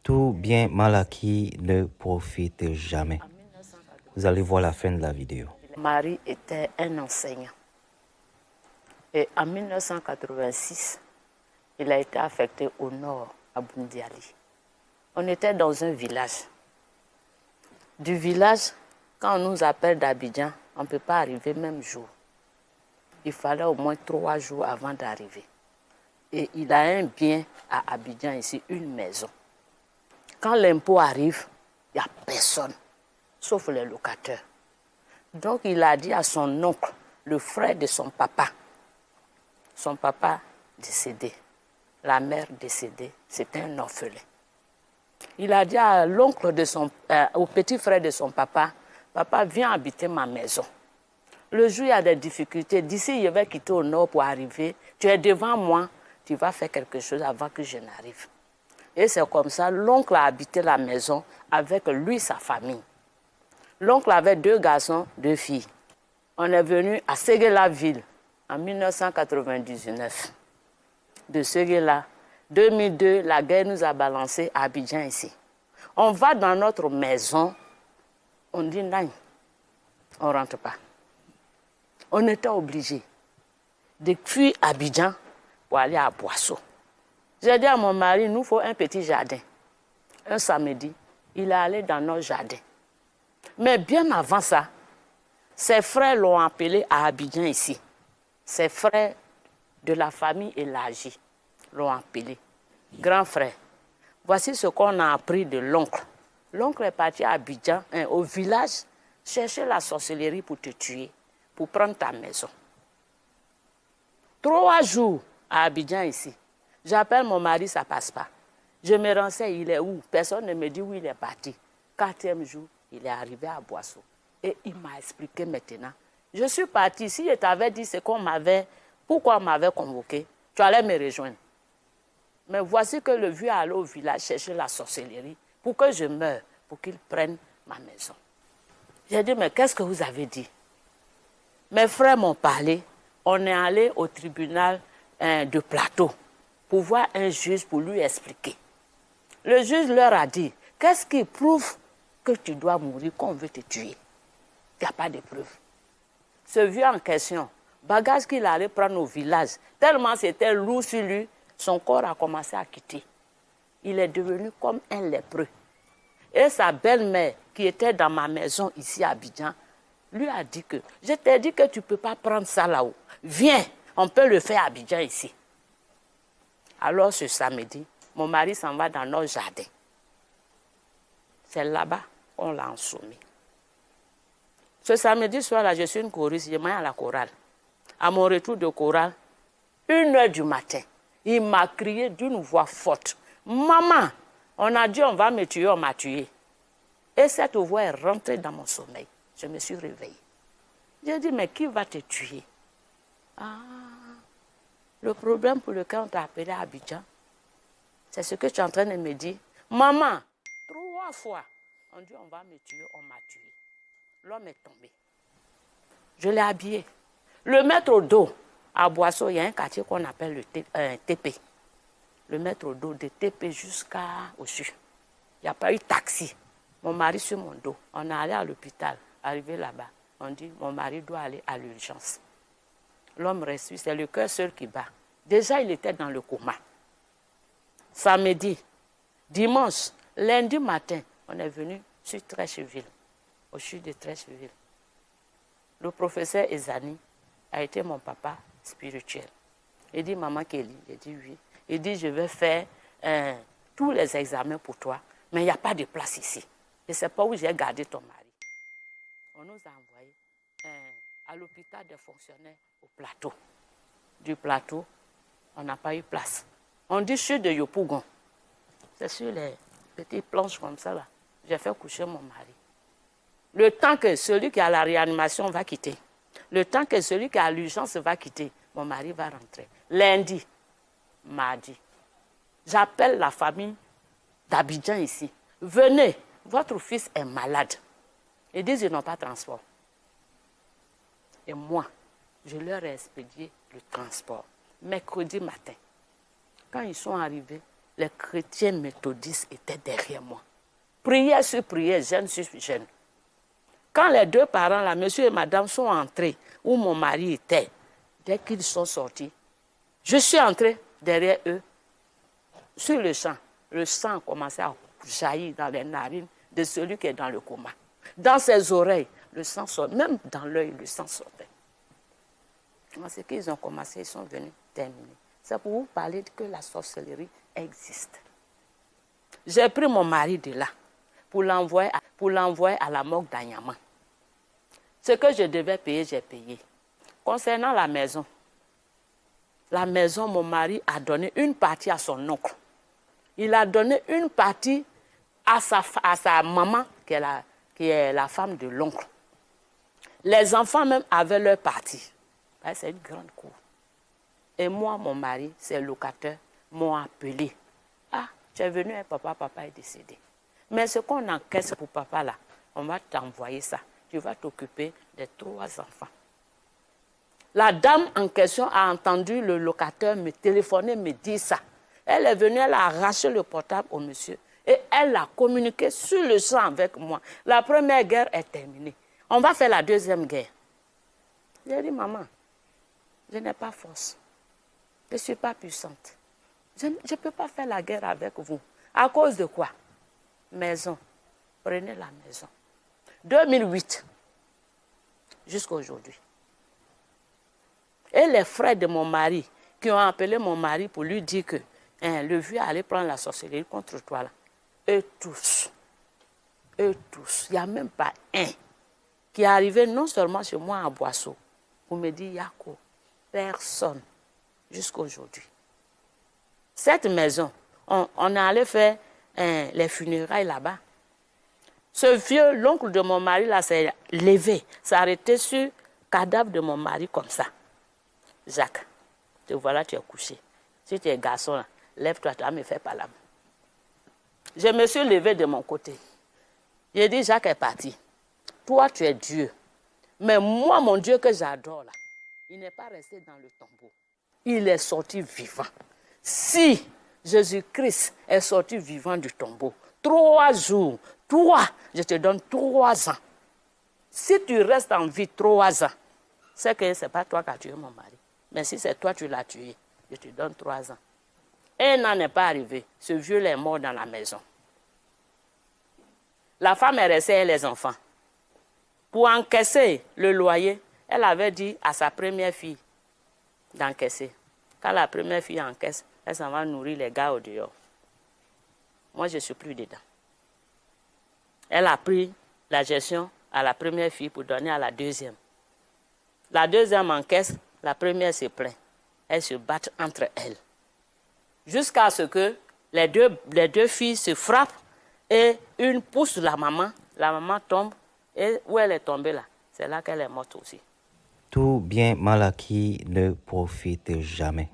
Tout bien mal acquis ne profite jamais. Vous allez voir la fin de la vidéo. Mon mari était un enseignant. Et en 1986, il a été affecté au nord, à Bundiali. On était dans un village. Du village, quand on nous appelle d'Abidjan, on ne peut pas arriver même jour. Il fallait au moins 3 jours avant d'arriver. Et il a un bien à Abidjan ici, une maison. Quand l'impôt arrive, il n'y a personne, sauf les locataires. Donc il a dit à son oncle, le frère de son papa décédé, la mère décédée, c'était un orphelin. Il a dit à l'oncle de au petit frère de son papa, papa, viens habiter ma maison. Le jour, il y a des difficultés. D'ici, je vais quitter au nord pour arriver. Tu es devant moi, tu vas faire quelque chose avant que je n'arrive. Et c'est comme ça, l'oncle a habité la maison avec lui, sa famille. L'oncle avait 2 garçons, 2 filles. On est venu à Séguéla-Ville en 1999. De Séguéla, 2002, la guerre nous a balancé à Abidjan ici. On va dans notre maison, on dit non, on ne rentre pas. On était obligé de fuir Abidjan pour aller à Boisseau. J'ai dit à mon mari, il nous faut un petit jardin. Un samedi, il est allé dans notre jardin. Mais bien avant ça, ses frères l'ont appelé à Abidjan ici. Ses frères de la famille élargie l'ont appelé. Grand frère, voici ce qu'on a appris de l'oncle. L'oncle est parti à Abidjan, au village, chercher la sorcellerie pour te tuer, pour prendre ta maison. 3 jours à Abidjan ici. J'appelle mon mari, ça ne passe pas. Je me renseigne, il est où? Personne ne me dit où il est parti. 4e jour, il est arrivé à Boisseau. Et il m'a expliqué maintenant. Je suis parti. Si je t'avais dit pourquoi on m'avait convoqué, tu allais me rejoindre. Mais voici que le vieux allait au village chercher la sorcellerie pour que je meure, pour qu'il prenne ma maison. J'ai dit, mais qu'est-ce que vous avez dit? Mes frères m'ont parlé. On est allé au tribunal de Plateau pour voir un juge pour lui expliquer. Le juge leur a dit, qu'est-ce qui prouve que tu dois mourir, qu'on veut te tuer? Il n'y a pas de preuve. Ce vieux en question, bagage qu'il allait prendre au village, tellement c'était lourd sur lui, son corps a commencé à quitter. Il est devenu comme un lépreux. Et sa belle-mère, qui était dans ma maison ici à Abidjan, lui a dit que, je t'ai dit que tu ne peux pas prendre ça là-haut. Viens, on peut le faire à Abidjan ici. Alors ce samedi, mon mari s'en va dans notre jardin. C'est là-bas qu'on l'a ensommé. Ce samedi soir-là, je suis une choriste, je m'en à la chorale. À mon retour de chorale, 1h du matin, il m'a crié d'une voix forte. Maman, on a dit on va me tuer, on m'a tué. Et cette voix est rentrée dans mon sommeil. Je me suis réveillée. J'ai dit, mais qui va te tuer? Ah, le problème pour lequel on t'a appelé à Abidjan, c'est ce que tu es en train de me dire. Maman, 3 fois, on dit on va me tuer, on m'a tué. L'homme est tombé. Je l'ai habillé. Le mettre au dos, à Boisseau, il y a un quartier qu'on appelle le TP. Le mettre au dos de TP jusqu'au sud. Il n'y a pas eu de taxi. Mon mari sur mon dos. On est allé à l'hôpital. Arrivé là-bas, on dit mon mari doit aller à l'urgence. L'homme reste, c'est le cœur seul qui bat. Déjà, il était dans le coma. Samedi, dimanche, lundi matin, on est venu sur Trècheville, au sud de Trècheville. Le professeur Ezani a été mon papa spirituel. Il dit, maman Kelly, j'ai dit oui. Il dit, je vais faire tous les examens pour toi, mais il n'y a pas de place ici. Je ne sais pas où j'ai gardé ton mari. On nous a envoyés à l'hôpital des fonctionnaires au plateau. Du plateau, on n'a pas eu place. On dit, je suis de Yopougon. C'est sur les petites planches comme ça, là. J'ai fait coucher mon mari. Le temps que celui qui a la réanimation va quitter, le temps que celui qui a l'urgence va quitter, mon mari va rentrer. Lundi, mardi, j'appelle la famille d'Abidjan ici. Venez, votre fils est malade. Ils disent qu'ils n'ont pas de transport. Et moi, je leur ai expédié le transport. Mercredi matin, quand ils sont arrivés, les chrétiens méthodistes étaient derrière moi. Prière sur prière, jeune sur jeune. Quand les deux parents, là, monsieur et madame, sont entrés où mon mari était, dès qu'ils sont sortis, je suis entrée derrière eux, sur le sang. Le sang commençait à jaillir dans les narines de celui qui est dans le coma. Dans ses oreilles, le sang sortait. Même dans l'œil, le sang sortait. C'est qu'ils ont commencé, ils sont venus terminer. C'est pour vous parler que la sorcellerie existe. J'ai pris mon mari de là pour l'envoyer à la morgue d'Anyama. Ce que je devais payer, j'ai payé. Concernant la maison, mon mari a donné une partie à son oncle. Il a donné une partie à sa maman, qui est la femme de l'oncle. Les enfants même avaient leur partie. C'est une grande cour. Et moi, mon mari, ses locataires m'ont appelé. Ah, tu es venu, papa est décédé. Mais ce qu'on encaisse pour papa là, on va t'envoyer ça. Tu vas t'occuper des 3 enfants. La dame en question a entendu le locataire me téléphoner, me dire ça. Elle est venue, elle a arraché le portable au monsieur. Et elle a communiqué sur le champ avec moi. La première guerre est terminée. On va faire la deuxième guerre. J'ai dit, maman, je n'ai pas force. Je ne suis pas puissante. Je ne peux pas faire la guerre avec vous. À cause de quoi? Maison. Prenez la maison. 2008 jusqu'à aujourd'hui. Et les frères de mon mari qui ont appelé mon mari pour lui dire que le vieux allait prendre la sorcellerie contre toi là. Eux tous, il n'y a même pas un qui est arrivé non seulement chez moi à Boisseau pour me dire Yako, personne jusqu'à aujourd'hui. Cette maison, on est allé faire les funérailles là-bas. Ce vieux, l'oncle de mon mari là, s'est levé, s'est arrêté sur le cadavre de mon mari comme ça. Jacques, te voilà, tu es couché. Si tu es garçon, là, lève-toi, tu vas me faire palabre. Je me suis levé de mon côté. J'ai dit, Jacques est parti. Toi, tu es Dieu. Mais moi, mon Dieu que j'adore, là, il n'est pas resté dans le tombeau. Il est sorti vivant. Si Jésus-Christ est sorti vivant du tombeau, 3 jours, toi, je te donne 3 ans. Si tu restes en vie 3 ans, c'est que ce n'est pas toi qui as tué mon mari. Mais si c'est toi qui l'as tué, je te donne 3 ans. Et il n'en est pas arrivé. Ce vieux est mort dans la maison. La femme est restée et les enfants. Pour encaisser le loyer, elle avait dit à sa première fille d'encaisser. Quand la première fille encaisse, elle s'en va nourrir les gars au dehors. Moi, je ne suis plus dedans. Elle a pris la gestion à la première fille pour donner à la deuxième. La deuxième encaisse, la première se plaint. Elles se battent entre elles. Jusqu'à ce que les deux filles se frappent et une pousse la maman tombe. Et où elle est tombée là, c'est là qu'elle est morte aussi. Tout bien mal acquis ne profite jamais.